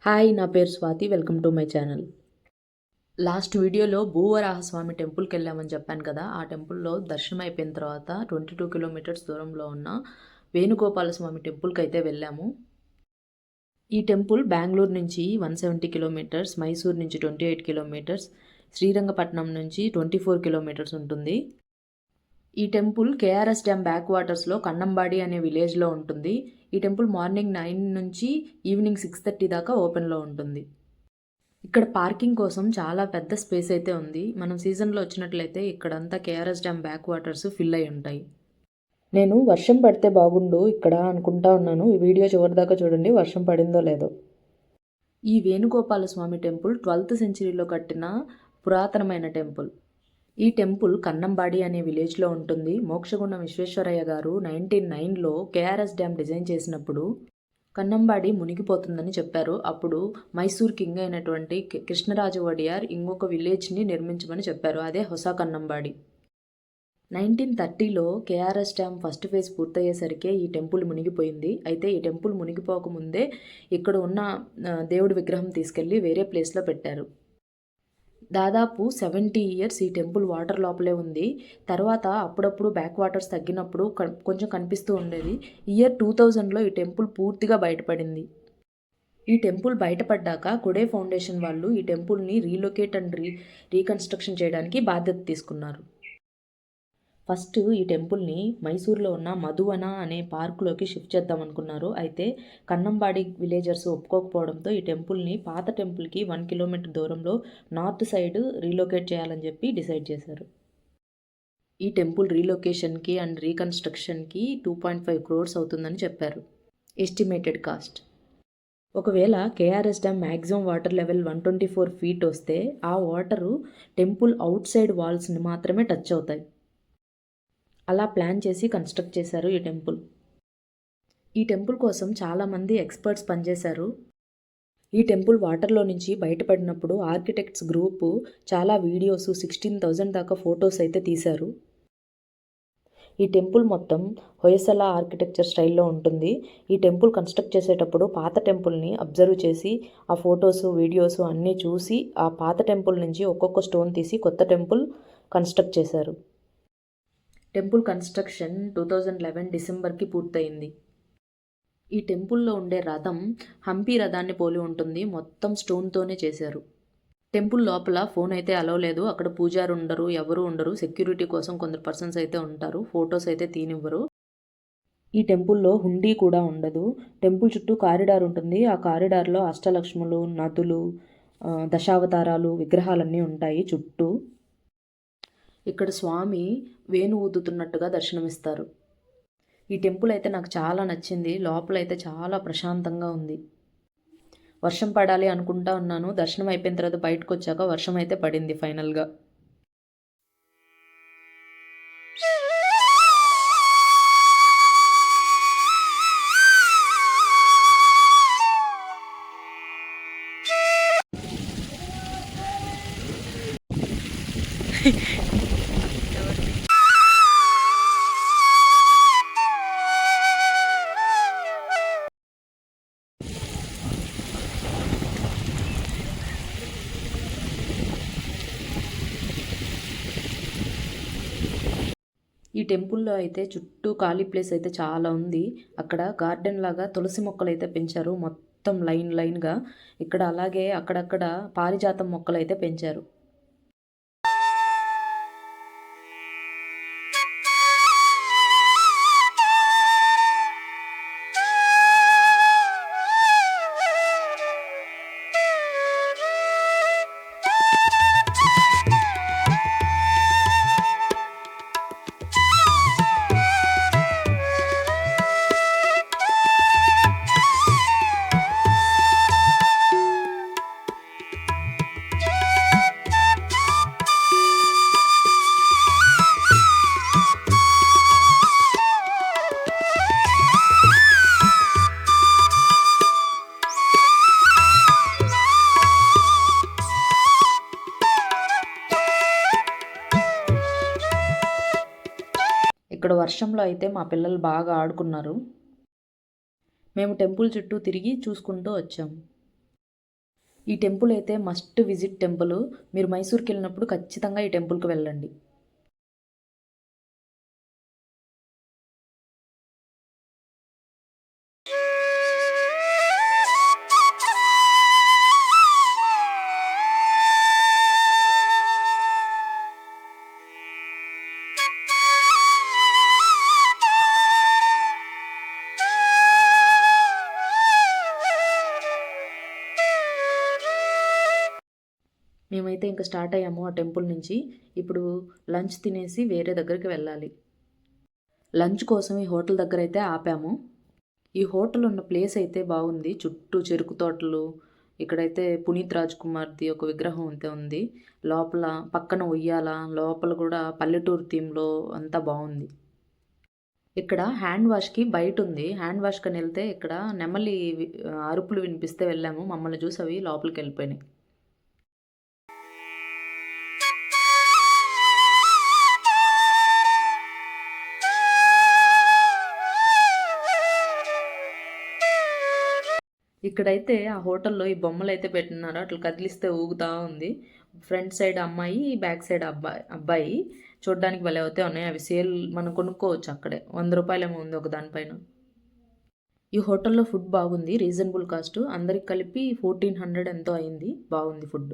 Hi, నా పేరు Swathi. Welcome to my channel. Last వీడియోలో భూవరాహస్వామి టెంపుల్కి వెళ్ళామని చెప్పాను కదా. ఆ టెంపుల్లో దర్శనం అయిపోయిన తర్వాత 22 కిలోమీటర్స్ దూరంలో ఉన్న వేణుగోపాలస్వామి టెంపుల్కి అయితే వెళ్ళాము. ఈ టెంపుల్ బెంగళూరు నుంచి 170 కిలోమీటర్స్, మైసూర్ నుంచి 28 కిలోమీటర్స్, శ్రీరంగపట్నం నుంచి 24 కిలోమీటర్స్ ఉంటుంది. ఈ టెంపుల్ కేఆర్ఎస్ డ్యామ్ బ్యాక్ వాటర్స్లో కన్నంబాడి అనే విలేజ్లో ఉంటుంది. ఈ టెంపుల్ మార్నింగ్ 9 నుంచి ఈవినింగ్ 6:30 దాకా ఓపెన్లో ఉంటుంది. ఇక్కడ పార్కింగ్ కోసం చాలా పెద్ద స్పేస్ అయితే ఉంది. మనం సీజన్లో వచ్చినట్లయితే ఇక్కడంతా KRs dam back waters fill అయి ఉంటాయి. నేను వర్షం పడితే బాగుండు ఇక్కడ అనుకుంటా ఉన్నాను. ఈ వీడియో చివరి దాకా చూడండి, వర్షం పడిందో లేదో. ఈ వేణుగోపాల స్వామి టెంపుల్ 12th సెంచరీలో కట్టిన పురాతనమైన టెంపుల్. ఈ టెంపుల్ కన్నంబాడి అనే విలేజ్లో ఉంటుంది. మోక్షగుండం విశ్వేశ్వరయ్య గారు 1909లో కేఆర్ఎస్ డ్యామ్ డిజైన్ చేసినప్పుడు కన్నంబాడి మునిగిపోతుందని చెప్పారు. అప్పుడు మైసూర్ కింగ్ అయినటువంటి కృష్ణరాజు వడియార్ ఇంకొక విలేజ్ని నిర్మించమని చెప్పారు. అదే హొస కన్నంబాడి. 1930లో కేఆర్ఎస్ డ్యామ్ ఫస్ట్ ఫేజ్ పూర్తయ్యేసరికి ఈ టెంపుల్ మునిగిపోయింది. అయితే ఈ టెంపుల్ మునిగిపోకముందే ఇక్కడ ఉన్న దేవుడి విగ్రహం తీసుకెళ్ళి వేరే ప్లేస్లో పెట్టారు. దాదాపు 70 ఇయర్స్ ఈ టెంపుల్ వాటర్ లోపలే ఉంది. తర్వాత అప్పుడప్పుడు బ్యాక్ వాటర్స్ తగ్గినప్పుడు కొంచెం కనిపిస్తూ ఉండేది. ఇయర్ 2000లో ఈ టెంపుల్ పూర్తిగా బయటపడింది. ఈ టెంపుల్ బయటపడ్డాక కుడే ఫౌండేషన్ వాళ్ళు ఈ టెంపుల్ని రీలొకేట్ అండ్ రీకన్స్ట్రక్షన్ చేయడానికి బాధ్యత తీసుకున్నారు. ఫస్ట్ ఈ టెంపుల్ని మైసూర్లో ఉన్న మధువన అనే పార్కులోకి షిఫ్ట్ చేద్దాం అనుకున్నారు. అయితే కన్నంబాడి విలేజర్స్ ఒప్పుకోకపోవడంతో ఈ టెంపుల్ని పాత టెంపుల్కి 1 కిలోమీటర్ దూరంలో నార్త్ సైడ్ రీలొకేట్ చేయాలని చెప్పి డిసైడ్ చేశారు. ఈ టెంపుల్ రీలొకేషన్కి అండ్ రీకన్స్ట్రక్షన్కి 2.5 crores అవుతుందని చెప్పారు ఎస్టిమేటెడ్ కాస్ట్. ఒకవేళ KRs dam maximum water level 124 feet వస్తే ఆ వాటరు టెంపుల్ అవుట్ సైడ్ వాల్స్ని మాత్రమే టచ్ అవుతాయి. అలా ప్లాన్ చేసి కన్స్ట్రక్ట్ చేశారు ఈ టెంపుల్. ఈ టెంపుల్ కోసం చాలామంది ఎక్స్పర్ట్స్ పనిచేశారు. ఈ టెంపుల్ వాటర్లో నుంచి బయటపడినప్పుడు ఆర్కిటెక్ట్స్ గ్రూపు చాలా వీడియోస్, 16,000 దాకా ఫొటోస్ అయితే తీశారు. ఈ టెంపుల్ మొత్తం హొయసల ఆర్కిటెక్చర్ స్టైల్లో ఉంటుంది. ఈ టెంపుల్ కన్స్ట్రక్ట్ చేసేటప్పుడు పాత టెంపుల్ని అబ్జర్వ్ చేసి ఆ ఫొటోస్, వీడియోస్ అన్నీ చూసి ఆ పాత టెంపుల్ నుంచి ఒక్కొక్క స్టోన్ తీసి కొత్త టెంపుల్ కన్స్ట్రక్ట్ చేశారు. టెంపుల్ కన్స్ట్రక్షన్ 2011 డిసెంబర్కి పూర్తయింది. ఈ టెంపుల్లో ఉండే రథం హంపి రథాన్ని పోలి ఉంటుంది. మొత్తం స్టోన్తోనే చేశారు. టెంపుల్ లోపల ఫోన్ అయితే అలౌ లేదు. అక్కడ పూజారు ఉండరు, ఎవరు ఉండరు. సెక్యూరిటీ కోసం కొందరు పర్సన్స్ అయితే ఉంటారు. ఫొటోస్ అయితే తీనివ్వరు. ఈ టెంపుల్లో హుండీ కూడా ఉండదు. టెంపుల్ చుట్టూ కారిడార్ ఉంటుంది. ఆ కారిడార్లో అష్టలక్ష్ములు, నదులు, దశావతారాలు విగ్రహాలన్నీ ఉంటాయి చుట్టూ. ఇక్కడ స్వామి వేణు ఊదుతున్నట్టుగా దర్శనమిస్తారు. ఈ టెంపుల్ అయితే నాకు చాలా నచ్చింది. లోపలైతే చాలా ప్రశాంతంగా ఉంది. వర్షం పడాలి అనుకుంటా ఉన్నాను. దర్శనం అయిపోయిన తర్వాత బయటకు వచ్చాక వర్షం అయితే పడింది ఫైనల్గా. ఈ టెంపుల్లో అయితే చుట్టూ ఖాళీ ప్లేస్ అయితే చాలా ఉంది. అక్కడ గార్డెన్ లాగా తులసి మొక్కలు అయితే పెంచారు మొత్తం లైన్గా. ఇక్కడ అలాగే అక్కడక్కడ పారిజాతం మొక్కలు అయితే పెంచారు. ఇక్కడ వర్షంలో అయితే మా పిల్లలు బాగా ఆడుకున్నారు. మేము టెంపుల్ చుట్టూ తిరిగి చూసుకుంటూ వచ్చాము. ఈ టెంపుల్ అయితే మస్ట్ విజిట్ టెంపుల్. మీరు మైసూర్కి వెళ్ళినప్పుడు ఖచ్చితంగా ఈ టెంపుల్కి వెళ్ళండి. మేమైతే ఇంకా స్టార్ట్ అయ్యాము ఆ టెంపుల్ నుంచి. ఇప్పుడు లంచ్ తినేసి వేరే దగ్గరికి వెళ్ళాలి. లంచ్ కోసం ఈ హోటల్ దగ్గర అయితే ఆపాము. ఈ హోటల్ ఉన్న ప్లేస్ అయితే బాగుంది. చుట్టూ చెరుకు తోటలు, ఇక్కడైతే పునీత్ రాజ్ కుమార్ది ఒక విగ్రహం అయితే ఉంది. లోపల పక్కన ఉయ్యాల, లోపల కూడా పల్లెటూరు థీమ్లో అంతా బాగుంది. ఇక్కడ హ్యాండ్ వాష్కి బయట ఉంది. హ్యాండ్ వాష్ కని వెళ్తే ఇక్కడ నెమలి అరుపులు వినిపిస్తే వెళ్ళాము. మమ్మల్ని చూసి అవి లోపలికి వెళ్ళిపోయినాయి. ఇక్కడైతే ఆ హోటల్లో ఈ బొమ్మలు అయితే పెట్టినారు. అట్లా కదిలిస్తే ఊగుతూ ఉంది. ఫ్రంట్ సైడ్ అమ్మాయి, బ్యాక్ సైడ్ అబ్బాయి చూడడానికి భలే అవుతే ఉన్నాయి. అవి సేల్ మనం కొనుక్కోవచ్చు అక్కడే. 100 రూపాయలేమో ఉంది ఒక దానిపైన. ఈ హోటల్లో ఫుడ్ బాగుంది, రీజనబుల్ కాస్ట్. అందరికి కలిపి 1400 ఎంతో అయింది. బాగుంది ఫుడ్.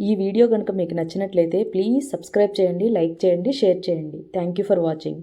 ఈ వీడియో కనుక మీకు నచ్చినట్లయితే ప్లీజ్ సబ్స్క్రైబ్ చేయండి, లైక్ చేయండి, షేర్ చేయండి. Thank you for watching.